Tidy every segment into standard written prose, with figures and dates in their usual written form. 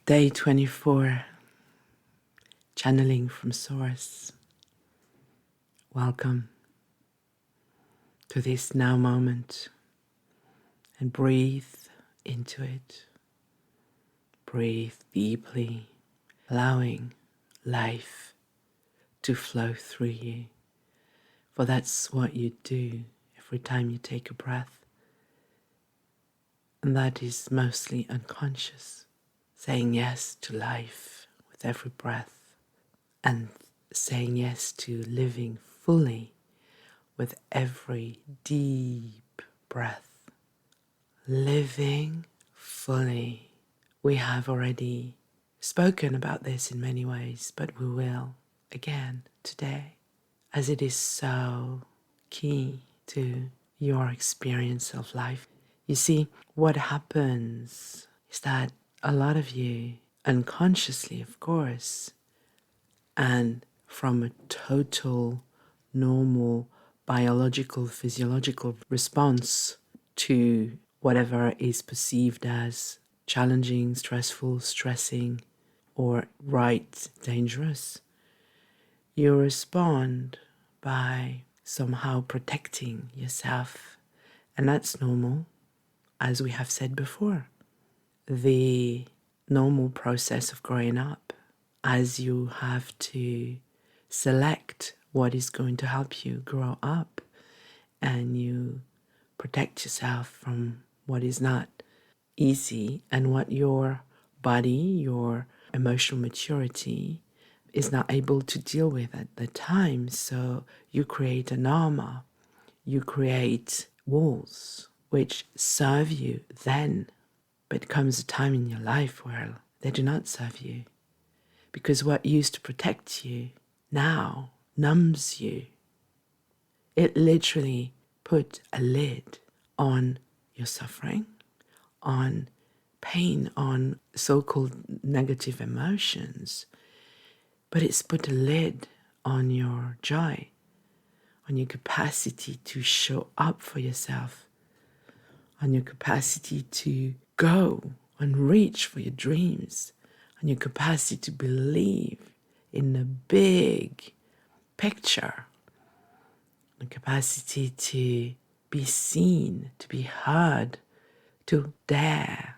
Day 24, channeling from Source. Welcome to this now moment and breathe into it. Breathe deeply, allowing life to flow through you. For that's what you do every time you take a breath. And that is mostly unconscious. Saying yes to life with every breath and saying yes to living fully with every deep breath. Living fully. We have already spoken about this in many ways, but we will again today, as it is so key to your experience of life. You see, what happens is that a lot of you, unconsciously of course, and from a total normal biological, physiological response to whatever is perceived as challenging, stressful, stressing, or right, dangerous, you respond by somehow protecting yourself. And that's normal, as we have said before. The normal process of growing up, as you have to select what is going to help you grow up and you protect yourself from what is not easy and what your body, your emotional maturity is not able to deal with at the time. So you create an armor, you create walls which serve you then. But comes a time in your life where they do not serve you, because what used to protect you now numbs you. It literally put a lid on your suffering, on pain, on so-called negative emotions, but it's put a lid on your joy, on your capacity to show up for yourself, on your capacity to go and reach for your dreams, on your capacity to believe in the big picture, the capacity to be seen, to be heard, to dare,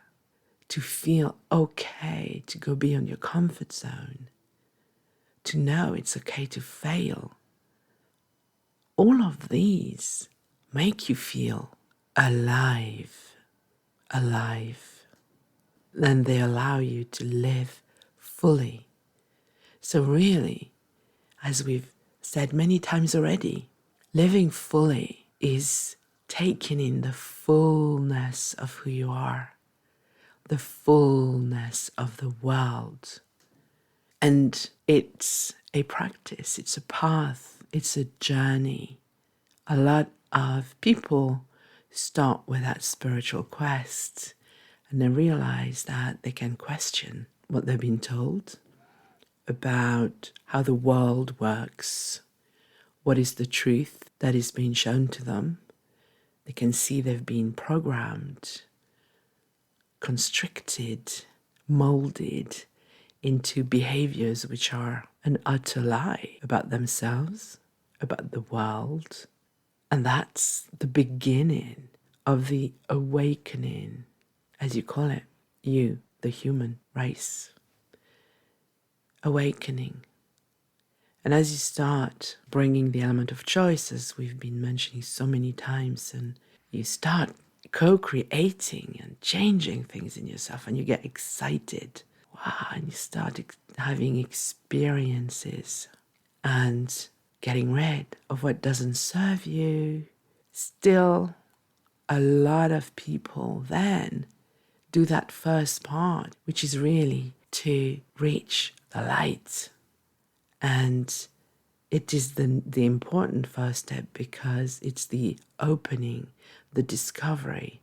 to feel okay, to go beyond your comfort zone, to know it's okay to fail. All of these make you feel alive. Then they allow you to live fully. So really, as we've said many times already, living fully is taking in the fullness of who you are, the fullness of the world. And it's a practice, it's a path, it's a journey. A lot of people start with that spiritual quest and they realize that they can question what they've been told about how the world works, what is the truth that is being shown to them. They can see they've been programmed, constricted, molded into behaviors which are an utter lie about themselves, about the world. And that's the beginning of the awakening, as you call it, you, the human race. Awakening. And as you start bringing the element of choice, as we've been mentioning so many times, and you start co-creating and changing things in yourself, and you get excited, wow, and you start having experiences and getting rid of what doesn't serve you. Still, a lot of people then do that first part, which is really to reach the light. And it is the important first step because it's the opening, the discovery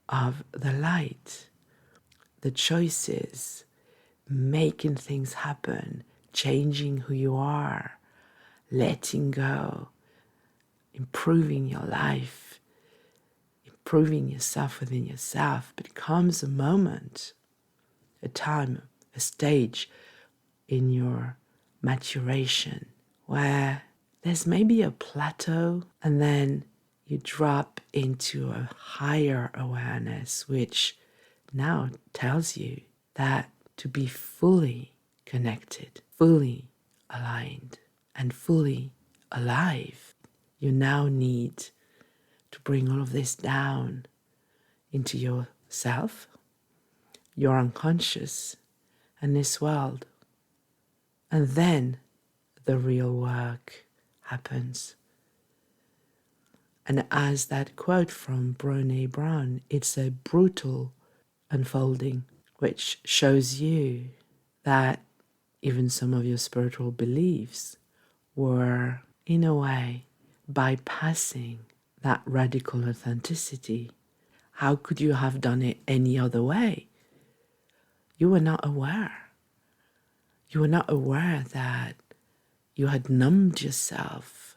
of the light, the choices, making things happen, changing who you are, letting go, improving your life, improving yourself within yourself. But it comes a moment, a time, a stage in your maturation where there's maybe a plateau and then you drop into a higher awareness, which now tells you that to be fully connected, fully aligned, and fully alive, you now need to bring all of this down into yourself, your unconscious, and this world. And then the real work happens. And as that quote from Brené Brown, it's a brutal unfolding, which shows you that even some of your spiritual beliefs were, in a way, bypassing that radical authenticity. How could you have done it any other way? You were not aware. You were not aware that you had numbed yourself.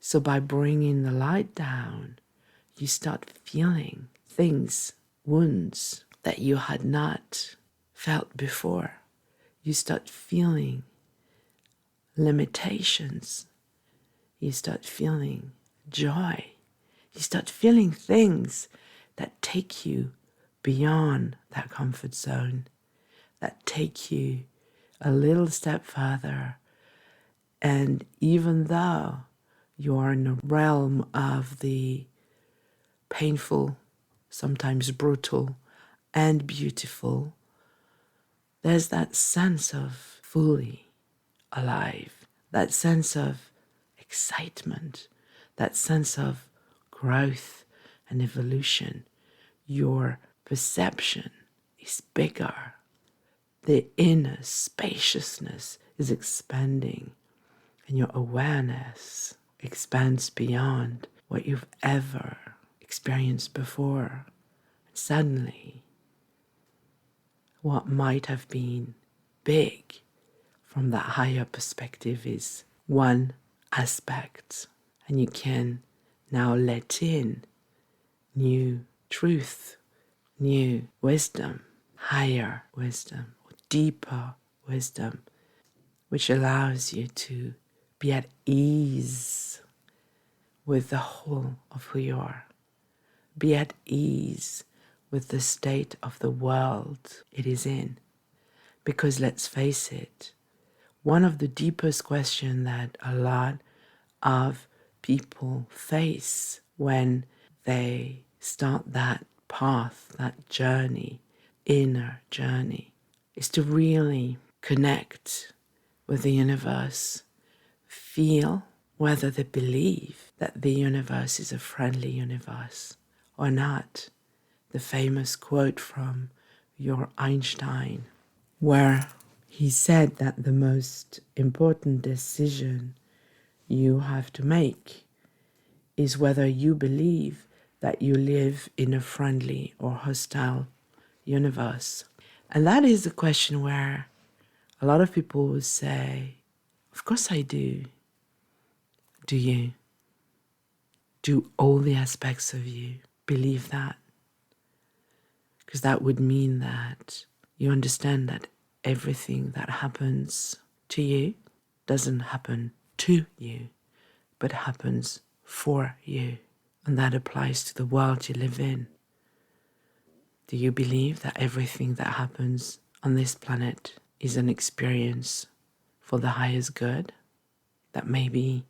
So by bringing the light down, you start feeling things, wounds that you had not felt before. You start feeling limitations. You start feeling joy. You start feeling things that take you beyond that comfort zone, that take you a little step further. And even though you are in the realm of the painful, sometimes brutal, and beautiful, there's that sense of fully alive, that sense of excitement, that sense of growth and evolution. Your perception is bigger. The inner spaciousness is expanding, and your awareness expands beyond what you've ever experienced before. Suddenly, what might have been big from that higher perspective is one aspect, and you can now let in new truth, new wisdom, higher wisdom, deeper wisdom, which allows you to be at ease with the whole of who you are. Be at ease with the state of the world it is in. Because let's face it, one of the deepest questions that a lot of people face when they start that path, that journey, inner journey, is to really connect with the universe, feel whether they believe that the universe is a friendly universe or not. The famous quote from your Einstein, where he said that the most important decision you have to make is whether you believe that you live in a friendly or hostile universe. And that is the question where a lot of people will say, of course I do. Do you? Do all the aspects of you believe that? Because that would mean that you understand that everything that happens to you doesn't happen to you, but happens for you. And that applies to the world you live in. Do you believe that everything that happens on this planet is an experience for the highest good? That maybe,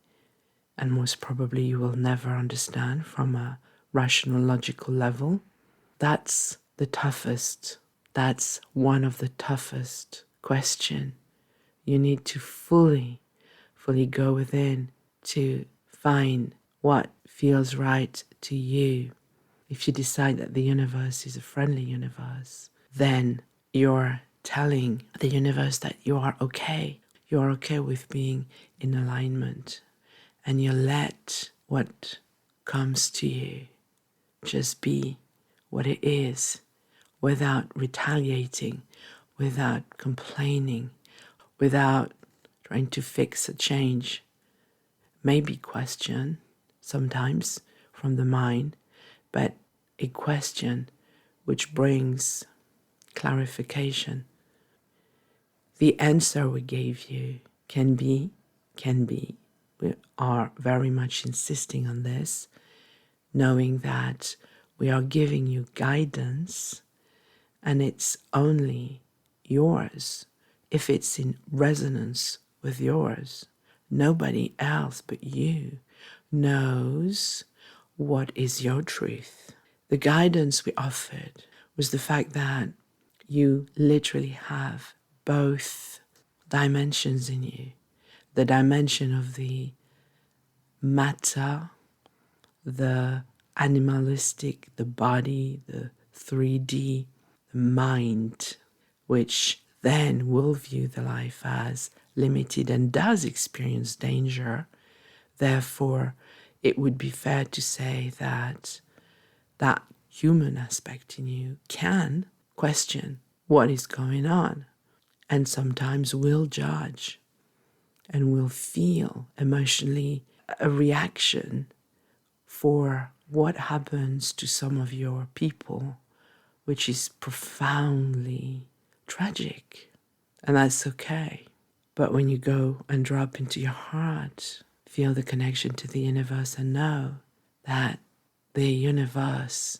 and most probably, you will never understand from a rational, logical level? That's the toughest. That's one of the toughest questions. You need to fully go within to find what feels right to you. If you decide that the universe is a friendly universe, then you're telling the universe that you are okay. You're okay with being in alignment. And you let what comes to you just be what it is, without retaliating, without complaining, without trying to fix a change. Maybe question sometimes from the mind, but a question which brings clarification. The answer we gave you can be, we are very much insisting on this, knowing that we are giving you guidance and it's only yours. If it's in resonance with yours, nobody else but you knows what is your truth. The guidance we offered was the fact that you literally have both dimensions in you. The dimension of the matter, the animalistic, the body, the 3D, the mind, which then will view the life as limited and does experience danger. Therefore, it would be fair to say that that human aspect in you can question what is going on and sometimes will judge and will feel emotionally a reaction for what happens to some of your people, which is profoundly tragic. And that's okay. But when you go and drop into your heart, feel the connection to the universe and know that the universe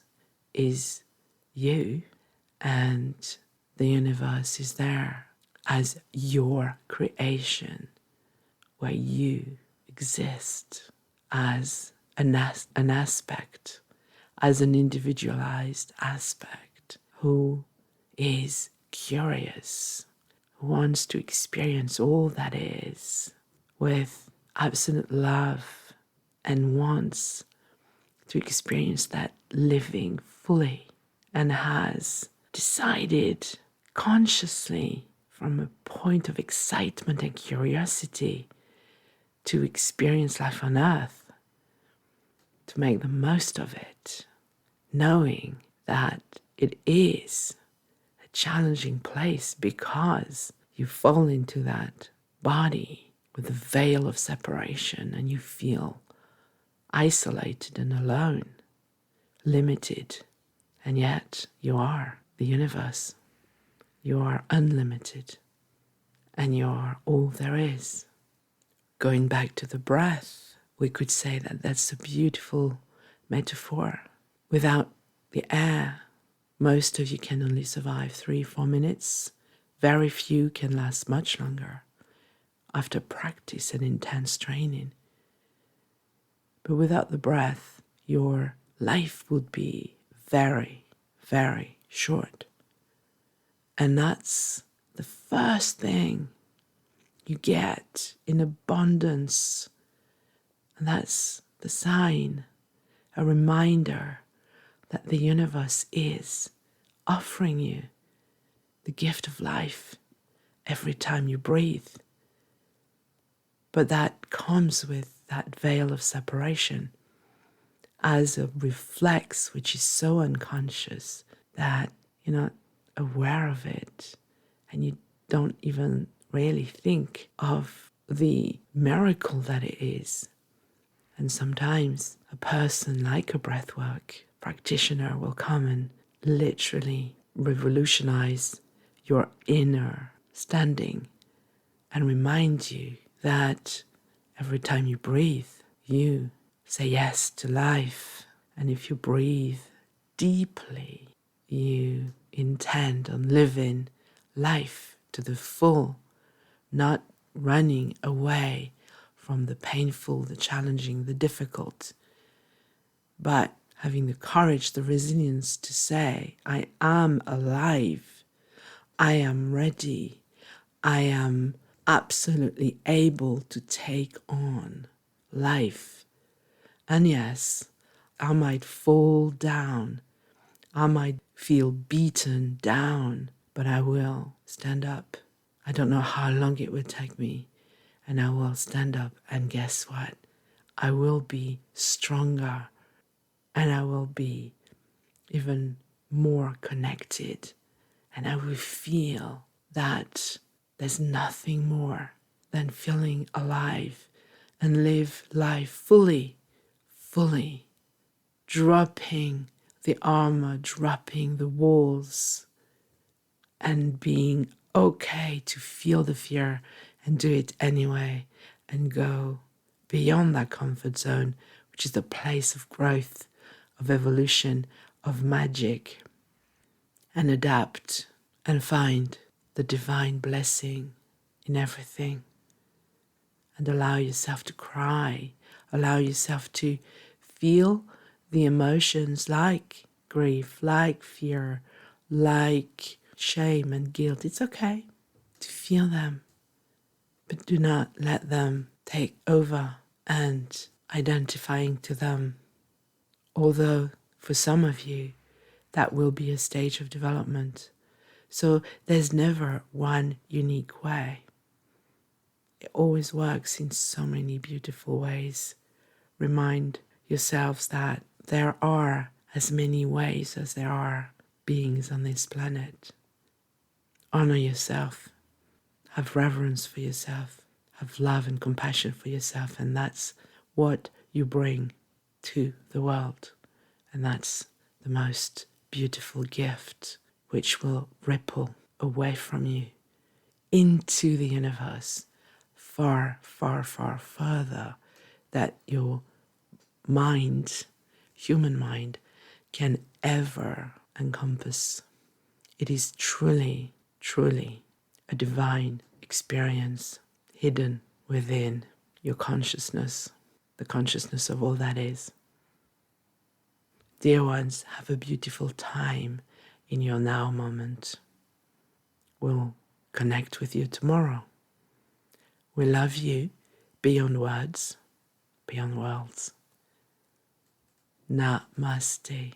is you and the universe is there as your creation, where you exist as an aspect, as an individualized aspect who is curious, who wants to experience all that is with absolute love and wants to experience that living fully and has decided consciously from a point of excitement and curiosity to experience life on earth, to make the most of it, knowing that it is a challenging place because you fall into that body with a veil of separation and you feel isolated and alone, limited, and yet you are the universe. You are unlimited, and you are all there is. Going back to the breath, we could say that that's a beautiful metaphor. Without the air, most of you can only survive 3-4 minutes. Very few can last much longer after practice and intense training. But without the breath, your life would be very, very short. And that's the first thing you get in abundance. And that's the sign, a reminder that the universe is offering you the gift of life every time you breathe. But that comes with that veil of separation as a reflex which is so unconscious that you're not aware of it and you don't even really think of the miracle that it is. And sometimes a person like a breathwork practitioner will come and literally revolutionize your inner standing and remind you that every time you breathe, you say yes to life. And if you breathe deeply, you intend on living life to the full, not running away from the painful, the challenging, the difficult, but having the courage, the resilience to say, I am alive, I am ready, I am absolutely able to take on life. And yes, I might fall down, I might feel beaten down, but I will stand up. I don't know how long it will take me, and I will stand up, and guess what? I will be stronger, and I will be even more connected, and I will feel that there's nothing more than feeling alive and live life fully, dropping the armor, dropping the walls, and being okay to feel the fear and do it anyway and go beyond that comfort zone, which is the place of growth, of evolution, of magic, and adapt and find the divine blessing in everything. And allow yourself to cry, allow yourself to feel the emotions like grief, like fear, like shame and guilt. It's okay to feel them, but do not let them take over and identifying to them. Although for some of you, that will be a stage of development. So there's never one unique way. It always works in so many beautiful ways. Remind yourselves that there are as many ways as there are beings on this planet. Honor yourself. Have reverence for yourself. Have love and compassion for yourself. And that's what you bring to the world. And that's the most beautiful gift which will ripple away from you into the universe far, far, far further that your mind, human mind, can ever encompass. It is truly, truly a divine experience hidden within your consciousness, the consciousness of all that is. Dear ones, have a beautiful time in your now moment. We'll connect with you tomorrow. We love you beyond words, beyond worlds. Namaste.